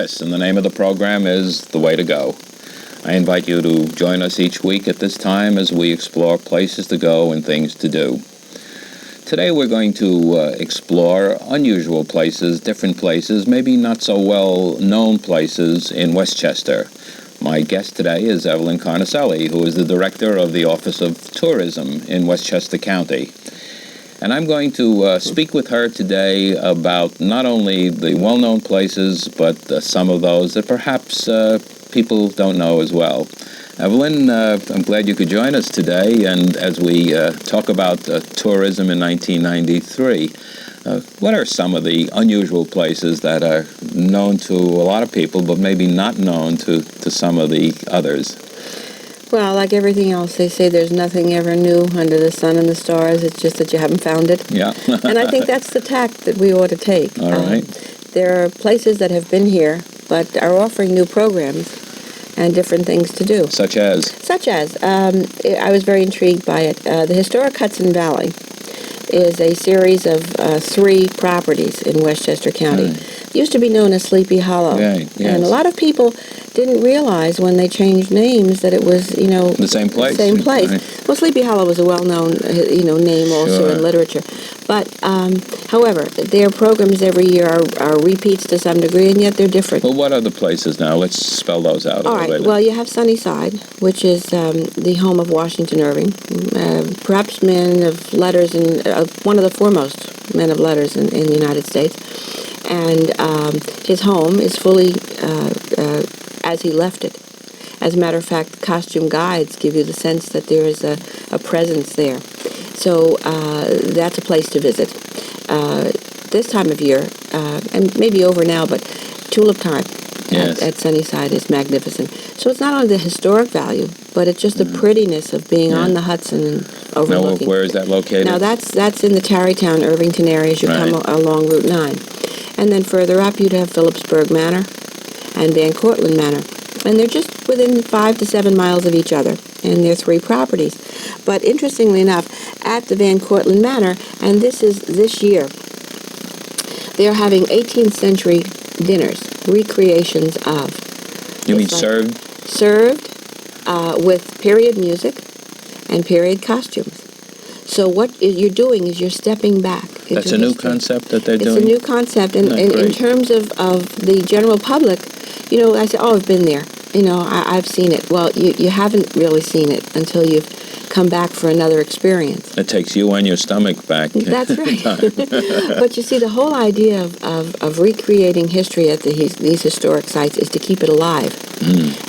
Liss, and the name of the program is The Way to Go. I invite you to join us each week at this time as we explore places to go and things to do. Today we're going to explore unusual places, different places, maybe not so well-known places in Westchester. My guest today is Evelyn Carnicelli, who is the director of the Office of Tourism in Westchester County. And I'm going to speak with her today about not only the well-known places, but some of those that perhaps people don't know as well. Evelyn, I'm glad you could join us today. And as we talk about tourism in 1993, what are some of the unusual places that are known to a lot of people, but maybe not known to some of the others? Well, like everything else, they say there's nothing ever new under the sun and the stars. It's just that you haven't found it. Yeah. And I think that's the tact that we ought to take. All right. There are places that have been here, but are offering new programs and different things to do. Such as? I was very intrigued by it. The Historic Hudson Valley is a series of 3 properties in Westchester County. It used to be known as Sleepy Hollow. Right, yes. And a lot of people didn't realize when they changed names that it was, the same place. The same place. Right. Well, Sleepy Hollow was a well-known, name also in literature. But, however, their programs every year are repeats to some degree, and yet they're different. Well, what other places now? Let's spell those out a All little right. bit. Well, you have Sunnyside, which is the home of Washington Irving, perhaps man of letters, and one of the foremost men of letters in the United States. And his home is fully as he left it. As a matter of fact, costume guides give you the sense that there is a presence there. So that's a place to visit. This time of year, and maybe over now, but tulip time at Sunnyside is magnificent. So it's not only the historic value, but it's just the prettiness of being on the Hudson and overlooking. Now, where is that located? Now, that's in the Tarrytown, Irvington area as you come along Route 9. And then further up, you'd have Phillipsburg Manor and Van Cortlandt Manor. And they're just within 5 to 7 miles of each other. And they're 3 properties. But interestingly enough, at the Van Cortlandt Manor, and this is this year, they're having 18th century dinners, recreations of. You mean served? Served with period music and period costumes. So what you're doing is you're stepping back. That's a new concept that they're doing? It's a new concept. And in terms of the general public, I say, I've been there. I've seen it. Well, you haven't really seen it until you've come back for another experience. It takes you and your stomach back. That's right. But you see, the whole idea of recreating history at these historic sites is to keep it alive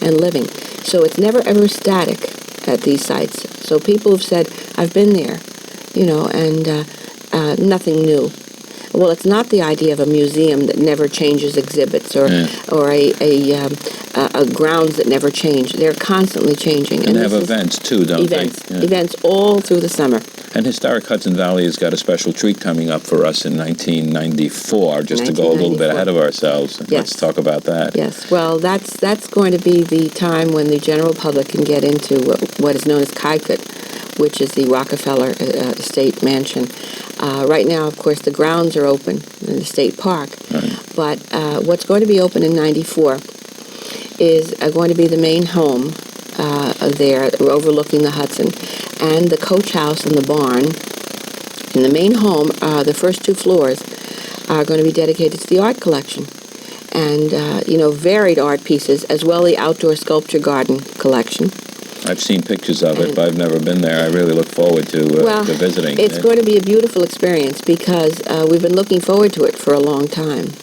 and living. So it's never ever static at these sites. So people have said, I've been there, and nothing new. Well, it's not the idea of a museum that never changes exhibits or a grounds that never change. They're constantly changing. And they have events, too, don't they? Events all through the summer. And Historic Hudson Valley has got a special treat coming up for us in 1994, just to go a little bit ahead of ourselves. Yes. Let's talk about that. Yes. Well, that's going to be the time when the general public can get into what is known as Kykut, which is the Rockefeller Estate Mansion. Right now, of course, the grounds are open in the state park. Right. But what's going to be open in 94 is going to be the main home there, overlooking the Hudson, and the coach house and the barn. In the main home, the first 2 floors are going to be dedicated to the art collection. And, varied art pieces, as well the outdoor sculpture garden collection. I've seen pictures of it, but I've never been there. I really look forward to visiting. It's going to be a beautiful experience because we've been looking forward to it for a long time.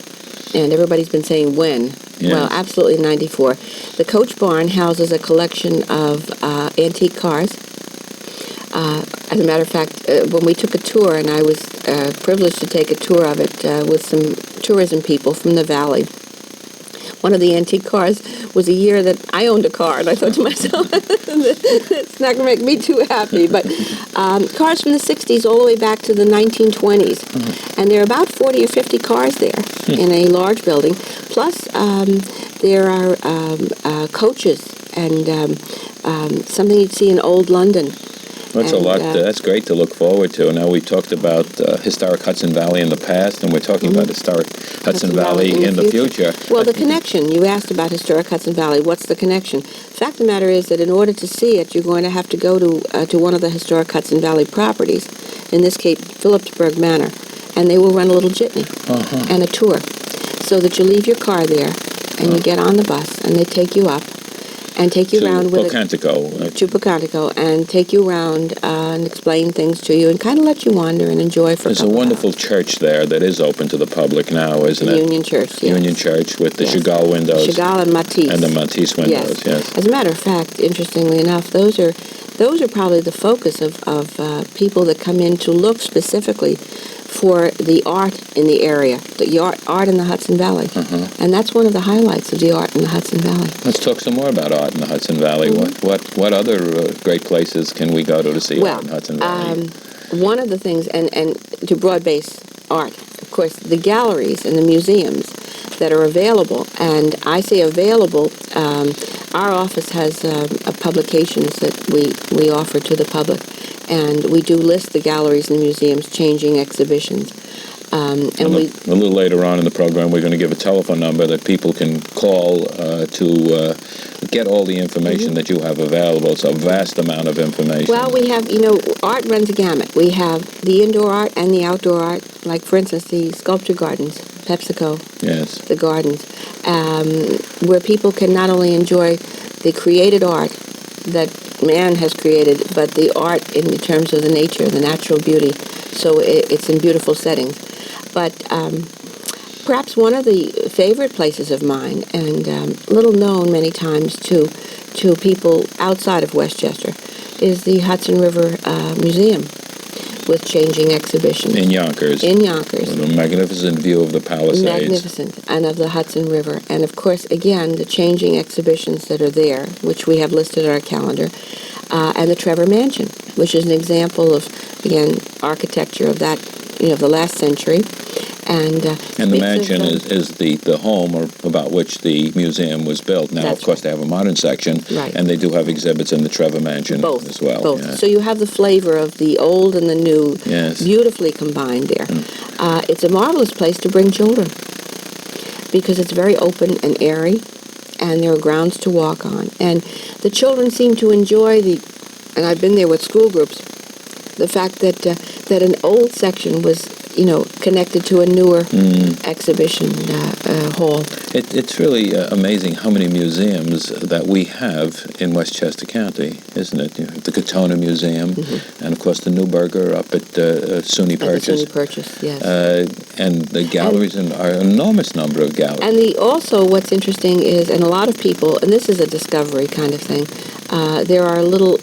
And everybody's been saying when. Yes. Well, absolutely 94. The Coach Barn houses a collection of antique cars. As a matter of fact, when we took a tour, and I was privileged to take a tour of it with some tourism people from the valley, one of the antique cars was a year that I owned a car, and I thought to myself, it's not going to make me too happy. But cars from the 60s all the way back to the 1920s. And there are about 40 or 50 cars there in a large building. Plus, there are coaches and something you'd see in old London. That's a lot. That's great to look forward to. Now, we talked about historic Hudson Valley in the past, and we're talking about historic Hudson Valley in the future. Well, the connection, you asked about historic Hudson Valley. What's the connection? Fact of the matter is that in order to see it, you're going to have to go to one of the historic Hudson Valley properties, in this case, Phillipsburg Manor, and they will run a little jitney and a tour, so that you leave your car there, and you get on the bus, and they take you up, and take you around with to Pocantico, and take you around and explain things to you, and kind of let you wander and enjoy for There's a wonderful church there that is open to the public now, isn't it? Union Church, yes. Union Church with the Chagall windows. Chagall and Matisse. And the Matisse windows, yes. As a matter of fact, interestingly enough, those are probably the focus of people that come in to look specifically for the art in the area, the art in the Hudson Valley. And that's one of the highlights of the art in the Hudson Valley. Let's talk some more about art in the Hudson Valley. What other great places can we go to see art in Hudson Valley? One of the things, and to broad base art, of course, the galleries and the museums that are available, and I say available, our office has publications that we offer to the public, and we do list the galleries and the museums changing exhibitions. A little later on in the program, we're going to give a telephone number that people can call to get all the information that you have available. It's a vast amount of information. Well, we have, art runs a gamut. We have the indoor art and the outdoor art, like, for instance, the sculpture gardens, PepsiCo, the gardens, where people can not only enjoy the created art that man has created, but the art in terms of the nature, the natural beauty. So it's in beautiful settings. But perhaps one of the favorite places of mine, and little known many times to people outside of Westchester, is the Hudson River Museum, with changing exhibitions. In Yonkers. With a magnificent view of the Palisades. Magnificent, and of the Hudson River. And of course, again, the changing exhibitions that are there, which we have listed on our calendar, and the Trevor Mansion, which is an example of, again, architecture of that, the last century. And the mansion is the home about which the museum was built. Now, of course, they have a modern section, and they do have exhibits in the Trevor Mansion as well. Both. Yeah. So you have the flavor of the old and the new beautifully combined there. It's a marvelous place to bring children because it's very open and airy, and there are grounds to walk on. And the children seem to enjoy and I've been there with school groups, the fact that an old section was connected to a newer exhibition hall. It's really amazing how many museums that we have in Westchester County, isn't it? The Katona Museum, and of course the Newburger up at SUNY Purchase. SUNY Purchase, yes. And the galleries, and an enormous number of galleries. And also what's interesting is, and a lot of people, and this is a discovery kind of thing, there are little,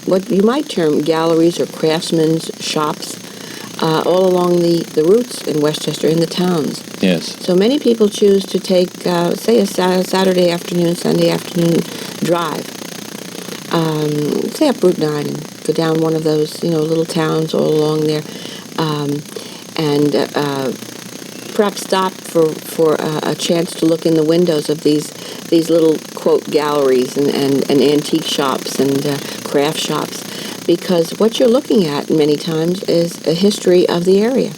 what you might term galleries or craftsmen's shops, all along the routes in Westchester, in the towns. Yes. So many people choose to take, say, a Saturday afternoon, Sunday afternoon drive, say up Route 9, and go down one of those, little towns all along there, and perhaps stop for a chance to look in the windows of these little, quote, galleries and antique shops and craft shops. Because what you're looking at many times is a history of the area.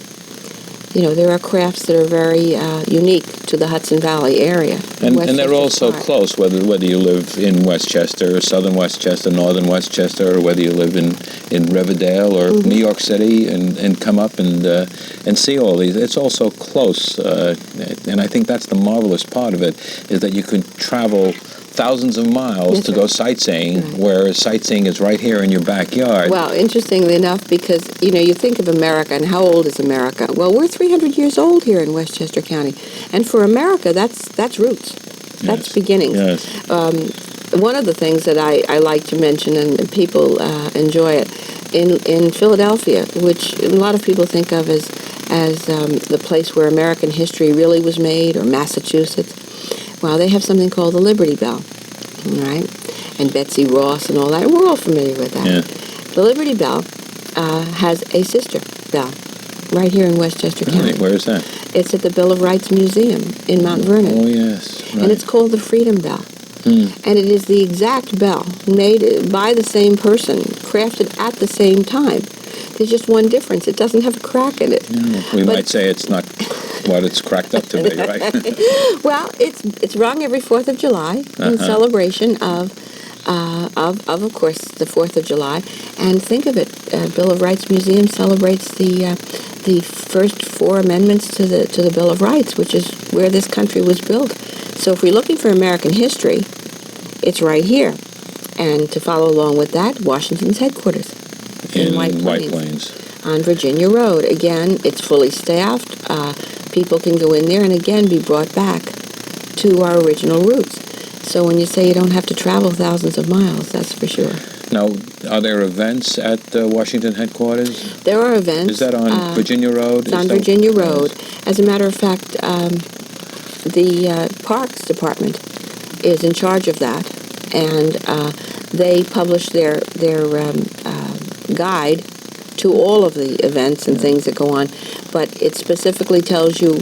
There are crafts that are very unique to the Hudson Valley area. And they're all so close, whether you live in Westchester, or southern Westchester, northern Westchester, or whether you live in Riverdale or New York City, and come up and see all these. It's all so close, and I think that's the marvelous part of it, is that you can travel thousands of miles to go sightseeing, whereas sightseeing is right here in your backyard. Well, interestingly enough, because, you think of America, and how old is America? Well, we're 300 years old here in Westchester County. And for America, that's roots. That's beginnings. Yes. One of the things that I like to mention, and people enjoy it, in Philadelphia, which a lot of people think of as the place where American history really was made, or Massachusetts. Well, they have something called the Liberty Bell, right? And Betsy Ross and all that. We're all familiar with that. Yeah. The Liberty Bell has a sister bell right here in Westchester County. Where is that? It's at the Bill of Rights Museum in Mount Vernon. Oh, yes. Right. And it's called the Freedom Bell. And it is the exact bell made by the same person, crafted at the same time. There's just one difference. It doesn't have a crack in it. We might say it's not what it's cracked up to be, right? Well, it's rung every 4th of July in celebration of course, the 4th of July. And think of it, Bill of Rights Museum celebrates the first 4 amendments to the Bill of Rights, which is where this country was built. So if we're looking for American history, it's right here. And to follow along with that, Washington's headquarters in White Plains on Virginia Road. Again, it's fully staffed. People can go in there and again be brought back to our original roots. So when you say you don't have to travel thousands of miles, that's for sure. Now, are there events at Washington headquarters? There are events. Is that on Virginia Road? It's on Virginia Road. As a matter of fact, the Parks Department is in charge of that, and they publish their guide to all of the events and things that go on, but it specifically tells you,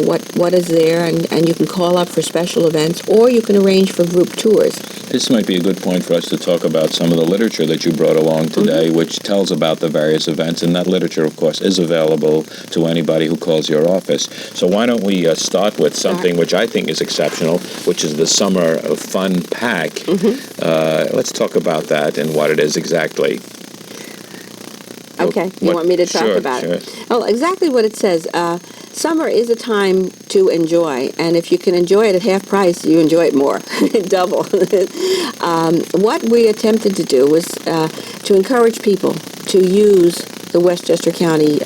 what is there, and you can call up for special events, or you can arrange for group tours. This might be a good point for us to talk about some of the literature that you brought along today, which tells about the various events, and that literature, of course, is available to anybody who calls your office. So why don't we start with something which I think is exceptional, which is the Summer Fun Pack. Let's talk about that and what it is exactly. Okay, you want me to talk about it? Well, exactly what it says. Summer is a time to enjoy, and if you can enjoy it at half price, you enjoy it more, double. What we attempted to do was to encourage people to use the Westchester County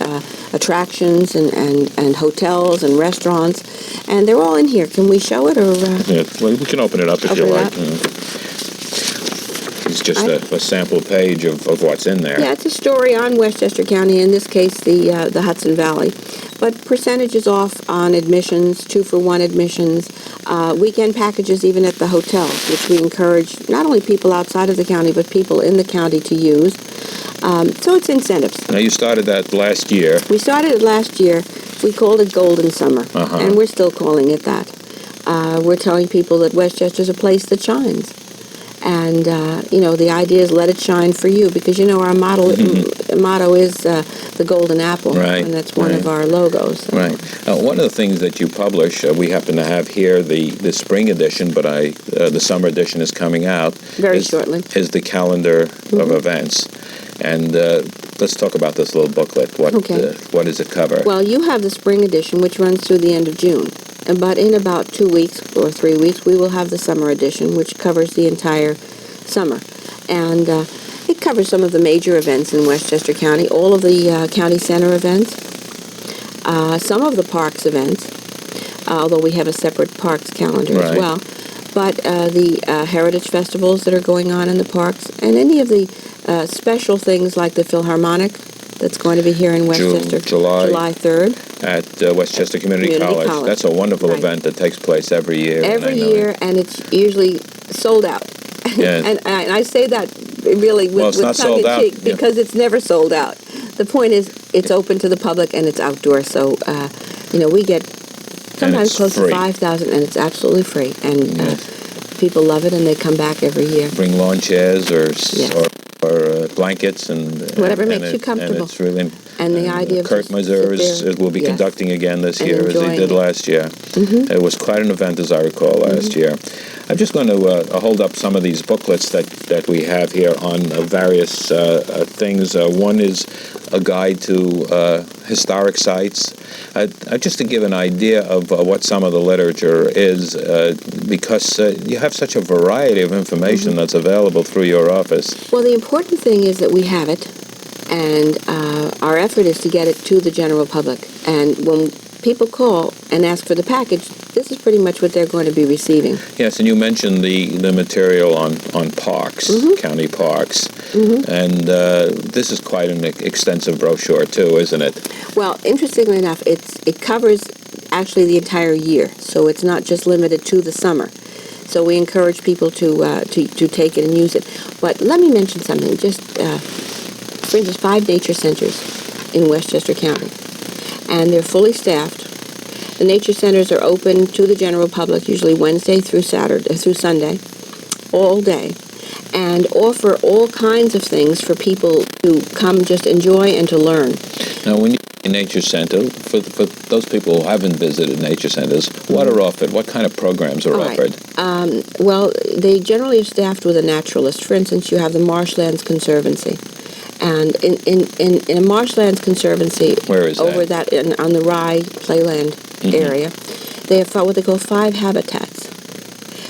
attractions and hotels and restaurants, and they're all in here. Can we show it? Or yeah, well, we can open it up if you like. It's just a sample page of what's in there. Yeah, it's a story on Westchester County, in this case the Hudson Valley. But percentages off on admissions, 2-for-1 admissions, weekend packages even at the hotels, which we encourage not only people outside of the county, but people in the county to use. So it's incentives. Now, you started that last year. We started it last year. We called it Golden Summer, and we're still calling it that. We're telling people that Westchester's a place that shines. And, the idea is let it shine for you, because, our motto is the golden apple, right, and that's one of our logos. So. Right. One of the things that you publish, we happen to have here the spring edition, but the summer edition is coming out. Very shortly. Is the calendar of events. And let's talk about this little booklet. What does it cover? Well, you have the spring edition, which runs through the end of June. But in about 2 weeks or 3 weeks, we will have the summer edition, which covers the entire summer. And it covers some of the major events in Westchester County, all of the county center events, some of the parks events, although we have a separate parks calendar as well. But the heritage festivals that are going on in the parks, and any of the special things like the Philharmonic that's going to be here in Westchester, July 3rd. At Westchester Community College. That's a wonderful event that takes place every year. Every year, and it's usually sold out. Yes. and I say that really with tongue in cheek, because it's never sold out. The point is, it's open to the public and it's outdoor. So, we get sometimes close to 5,000, and it's absolutely free. And people love it, and they come back every year. Bring lawn chairs or blankets and whatever makes you comfortable. And it's really. And the idea of Kurt Mazur will be conducting again this year as he did last year. It was quite an event, as I recall, last year. I'm just going to hold up some of these booklets that we have here on various things. One is a guide to historic sites. Just to give an idea of what some of the literature is, because you have such a variety of information that's available through your office. Well, the important thing is that we have it, and our effort is to get it to the general public. And when people call and ask for the package, this is pretty much what they're going to be receiving. Yes, and you mentioned the material on parks, county parks, and this is quite an extensive brochure too, isn't it? Well, interestingly enough, it covers actually the entire year, so it's not just limited to the summer. So we encourage people to take it and use it. But let me mention something. Just for instance, 5 nature centers in Westchester County, and they're fully staffed. The nature centers are open to the general public, usually Wednesday through Sunday, all day. and offer all kinds of things for people to come just enjoy and to learn. Now, when you say nature center, for those people who haven't visited nature centers, what are offered? What kind of programs are offered? Well, they generally are staffed with a naturalist. For instance, you have the Marshlands Conservancy. And in a Marshlands Conservancy, where is over that? On the Rye Playland area, they have what they call 5 habitats.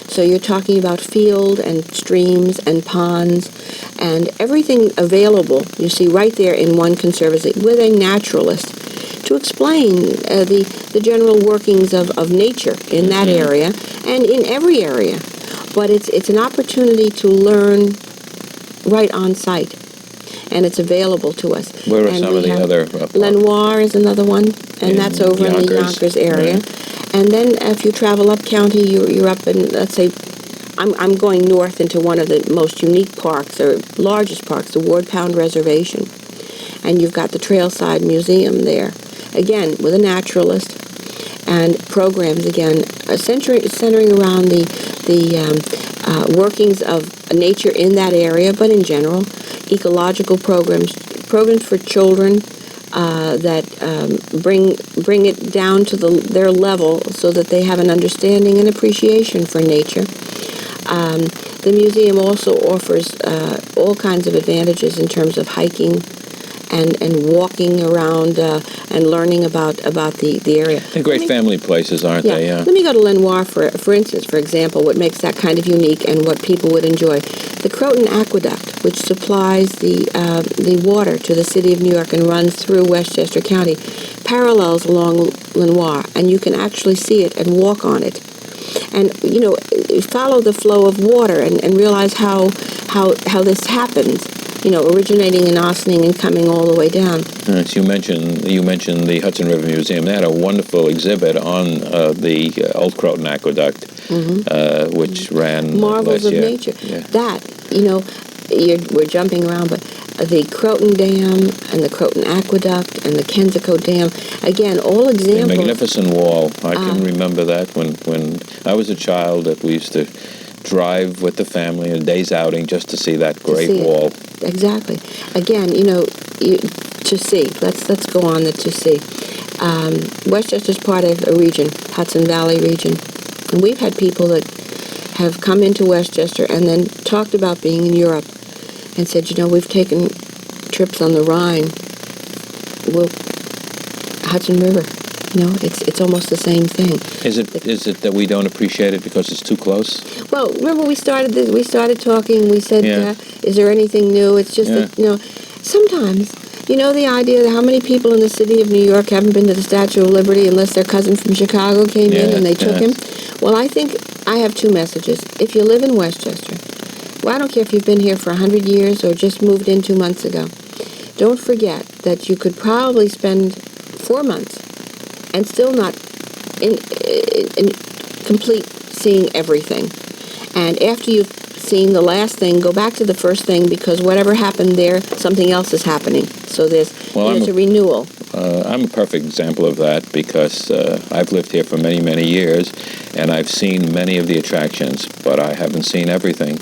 So you're talking about field and streams and ponds and everything available, you see right there in one conservancy with a naturalist to explain the general workings of nature in that area and in every area. But it's an opportunity to learn right on site. And it's available to us. Where are some of the other? Lenoir is another one, and that's over in the Yonkers area. Right. And then if you travel up county, you're up in, let's say, I'm going north into one of the most unique parks, or largest parks, the Ward Pound Reservation. And you've got the Trailside Museum there, again, with a naturalist, and programs, again, centering around the workings of nature in that area, but in general, ecological programs for children that bring it down to their level so that they have an understanding and appreciation for nature. The museum also offers all kinds of advantages in terms of hiking and walking around and learning about the area. They're great family places, aren't they? Yeah. Let me go to Lenoir, for instance, for example, what makes that kind of unique and what people would enjoy. The Croton Aqueduct, which supplies the water to the city of New York and runs through Westchester County, parallels along Lenoir, and you can actually see it and walk on it. And, follow the flow of water and realize how this happens. Originating in Ossining and coming all the way down. Yes, you mentioned the Hudson River Museum. They had a wonderful exhibit on the Old Croton Aqueduct, which ran Marvels last year. of Nature. Yeah. That, we're jumping around, but the Croton Dam and the Croton Aqueduct and the Kensico Dam, again, all examples. The magnificent wall. I can remember that when I was a child, that we used to drive with the family a day's outing just to see that great wall. Exactly. Again, to see. Let's go on to see. Westchester's part of a region, Hudson Valley region, and we've had people that have come into Westchester and then talked about being in Europe and said, we've taken trips on the Rhine, Hudson River. It's almost the same thing. Is it that we don't appreciate it because it's too close? Well, remember we started talking, we said, is there anything new? It's just that, sometimes, the idea that how many people in the city of New York haven't been to the Statue of Liberty unless their cousin from Chicago came in and they took him? Well, I think I have 2 messages. If you live in Westchester, well, I don't care if you've been here for 100 years or just moved in 2 months ago, don't forget that you could probably spend 4 months and still not in complete seeing everything. And after you've seen the last thing, go back to the first thing, because whatever happened there, something else is happening. So there's a renewal. I'm a perfect example of that because I've lived here for many, many years, and I've seen many of the attractions, but I haven't seen everything.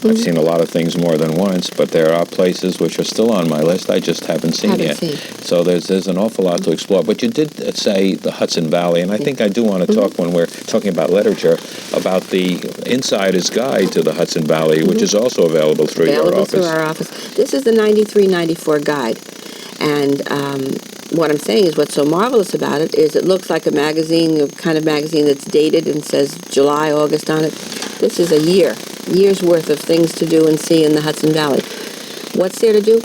I've seen a lot of things more than once, but there are places which are still on my list I just haven't seen yet. So there's an awful lot to explore. But you did say the Hudson Valley, and I think I do want to talk, when we're talking about literature, about the Insider's Guide to the Hudson Valley, which is also available through your office. Through our office. This is the 93-94 guide. And what I'm saying is what's so marvelous about it is it looks like a magazine, the kind of magazine that's dated and says July, August on it. This is a year's worth of things to do and see in the Hudson Valley. What's there to do?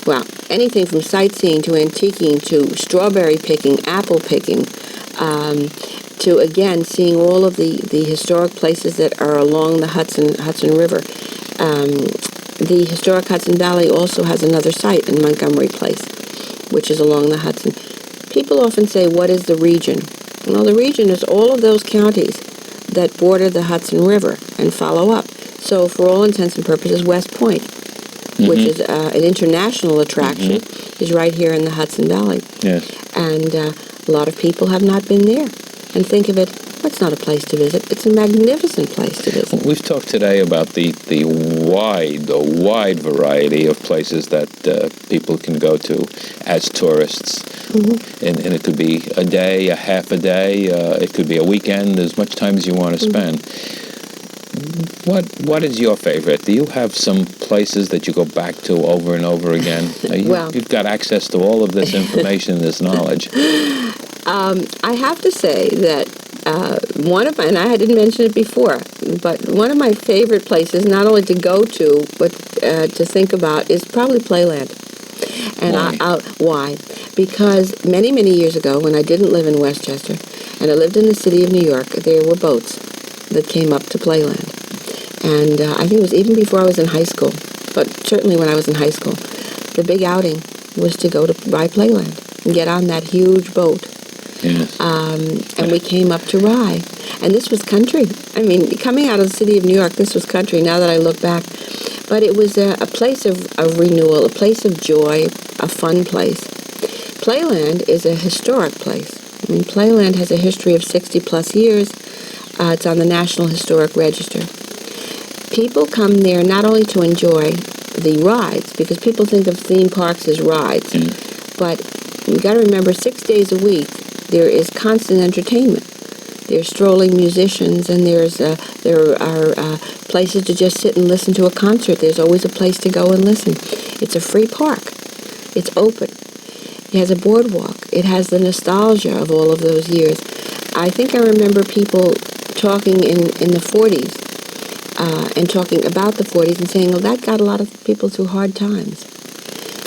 Well, anything from sightseeing to antiquing to strawberry picking, apple picking, to, again, seeing all of the historic places that are along the Hudson River. The historic Hudson Valley also has another site in Montgomery Place, which is along the Hudson. People often say, what is the region? Well, the region is all of those counties that border the Hudson River and follow up. So for all intents and purposes, West Point, which is an international attraction, is right here in the Hudson Valley. Yes. And a lot of people have not been there. And think of it, Well, it's not a place to visit. It's a magnificent place to visit. We've talked today about the wide variety of places that people can go to as tourists. And it could be a day, a half a day. It could be a weekend, as much time as you want to spend. What is your favorite? Do you have some places that you go back to over and over again? You've got access to all of this information, this knowledge. I have to say that one of my, and I didn't mention it before, but one of my favorite places, not only to go to, but to think about, is probably Playland. And why? Because many, many years ago, when I didn't live in Westchester, and I lived in the city of New York, there were boats that came up to Playland. And I think it was even before I was in high school, but certainly when I was in high school, the big outing was to go to Rye Playland and get on that huge boat. Yes. And we came up to Rye. And this was country. I mean, coming out of the city of New York, this was country, now that I look back. But it was a place of renewal, a place of joy, a fun place. Playland is a historic place. I mean, Playland has a history of 60-plus years. It's on the National Historic Register. People come there not only to enjoy the rides, because people think of theme parks as rides, but you've got to remember 6 days a week, there is constant entertainment. There's strolling musicians, and there are places to just sit and listen to a concert. There's always a place to go and listen. It's a free park. It's open. It has a boardwalk. It has the nostalgia of all of those years. I think I remember people talking in the 40s and talking about the 40s and saying, well, that got a lot of people through hard times.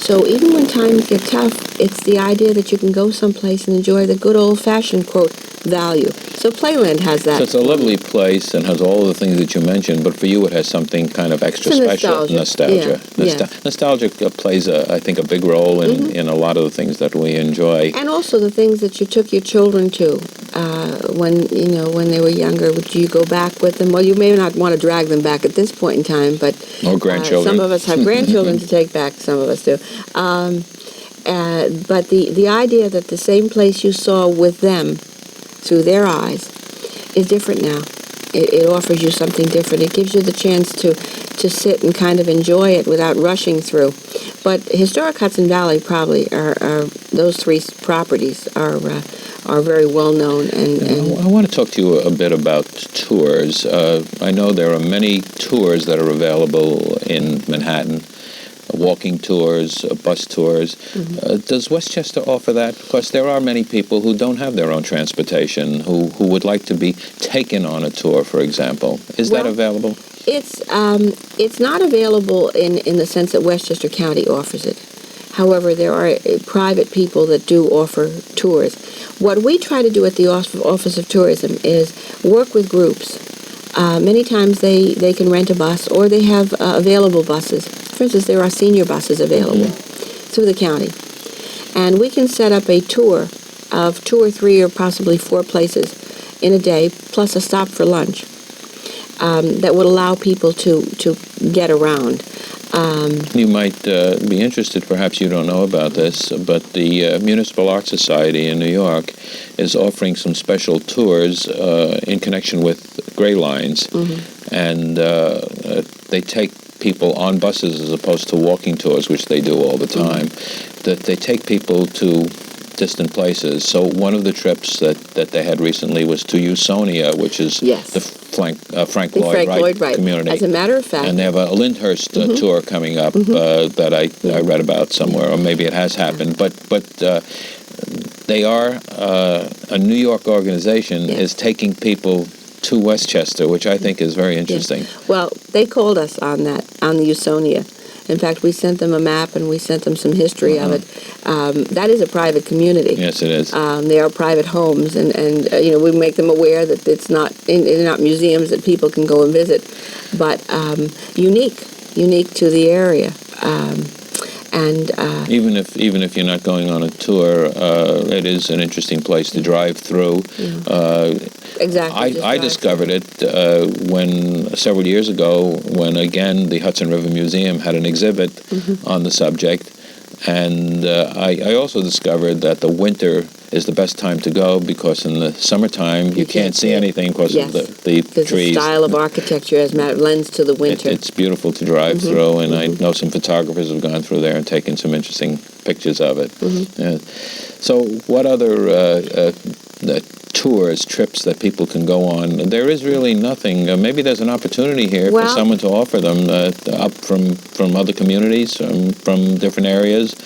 So even when times get tough, it's the idea that you can go someplace and enjoy the good old-fashioned, quote, value. So Playland has that. So it's a lovely place and has all of the things that you mentioned, but for you it has something kind of extra special. Nostalgia. Nostalgia plays, I think, a big role in a lot of the things that we enjoy. And also the things that you took your children to when they were younger. Would you go back with them? Well, you may not want to drag them back at this point in time, but or grandchildren. Some of us have grandchildren to take back. Some of us do. But the idea that the same place you saw with them through their eyes is different now. It offers you something different. It gives you the chance to sit and kind of enjoy it without rushing through. But Historic Hudson Valley probably are those three properties are very well known. And I want to talk to you a bit about tours. I know there are many tours that are available in Manhattan. Walking tours, bus tours. Does Westchester offer that? Because there are many people who don't have their own transportation, who would like to be taken on a tour, for example. Is that available? It's not available in the sense that Westchester County offers it. However, there are private people that do offer tours. What we try to do at the Office of Tourism is work with groups. Many times they can rent a bus, or they have available buses. For instance, there are senior buses available through the county. And we can set up a tour of 2 or 3 or possibly 4 places in a day, plus a stop for lunch, that would allow people to get around. You might be interested, perhaps you don't know about this, but the Municipal Art Society in New York is offering some special tours in connection with Gray Lines. And they take people on buses as opposed to walking tours, which they do all the time. That they take people to distant places. So one of the trips that they had recently was to Usonia, which is the Frank Lloyd Wright community. As a matter of fact. And they have a Lyndhurst tour coming up that I read about somewhere, or maybe it has happened. But they are, a New York organization is taking people to Westchester, which I think is very interesting. Well, they called us on that, on the Usonia. In fact, we sent them a map and we sent them some history of it. That is a private community. Yes, it is. They are private homes, and we make them aware that it's not they're not museums that people can go and visit, but unique to the area. Even if you're not going on a tour, it is an interesting place to drive through. Exactly. I discovered it when several years ago, when again the Hudson River Museum had an exhibit on the subject, And I also discovered that the winter is the best time to go because in the summertime you can't see anything because of the trees. The style of architecture as lends to the winter. It's beautiful to drive through, and I know some photographers have gone through there and taken some interesting pictures of it. So what other tours, trips that people can go on? There is really nothing. Maybe there's an opportunity here for someone to offer them up from other communities, from different areas.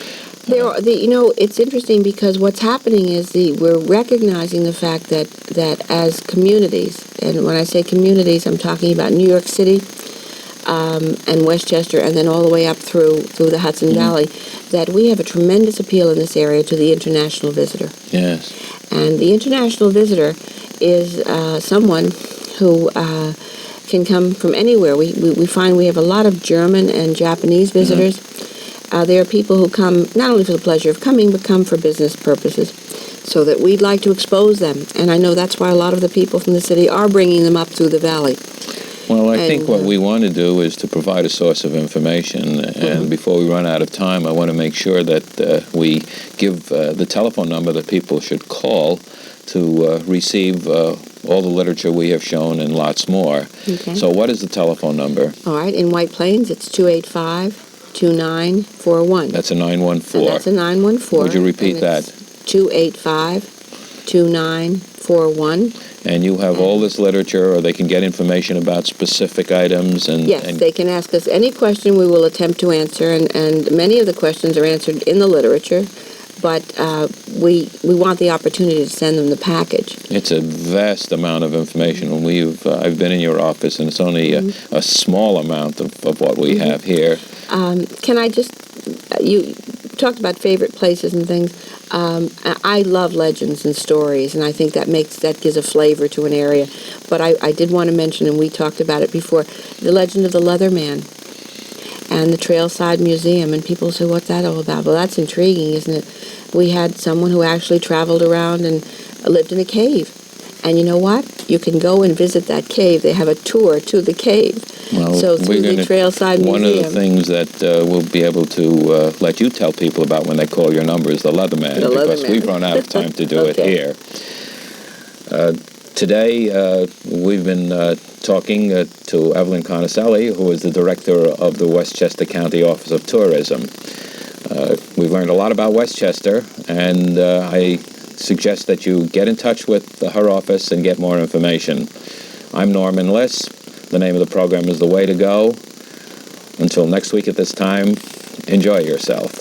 It's interesting because what's happening is we're recognizing the fact that as communities, and when I say communities, I'm talking about New York City and Westchester, and then all the way up through the Hudson Valley, that we have a tremendous appeal in this area to the international visitor. Yes. And the international visitor is someone who can come from anywhere. We find we have a lot of German and Japanese visitors. There are people who come not only for the pleasure of coming, but come for business purposes, so that we'd like to expose them. And I know that's why a lot of the people from the city are bringing them up through the valley. Well, I think what we want to do is to provide a source of information. And before we run out of time, I want to make sure that we give the telephone number that people should call to receive all the literature we have shown and lots more. Okay. So what is the telephone number? All right. In White Plains, it's 285-2941. That's a 914. And that's a 914. Would you repeat that? 285-2941. And you have all this literature, or they can get information about specific items. Yes, they can ask us any question we will attempt to answer, and many of the questions are answered in the literature, but we want the opportunity to send them the package. It's a vast amount of information. I've been in your office, and it's only a small amount of what we have here. Can I just, you talked about favorite places and things. I love legends and stories, and I think that gives a flavor to an area. But I did want to mention, and we talked about it before, the legend of the Leatherman and the Trailside Museum. And people say, what's that all about? Well, that's intriguing, isn't it? We had someone who actually traveled around and lived in a cave. And you know what? You can go and visit that cave. They have a tour to the cave. Well, so through the Trailside Museum. One of the things that we'll be able to let you tell people about when they call your number is the Leatherman, because we've run out of time to do it here. Today, we've been talking to Evelyn Carnicelli, who is the director of the Westchester County Office of Tourism. We've learned a lot about Westchester, and I suggest that you get in touch with her office and get more information. I'm Norman Liss. The name of the program is The Way to Go. Until next week at this time, enjoy yourself.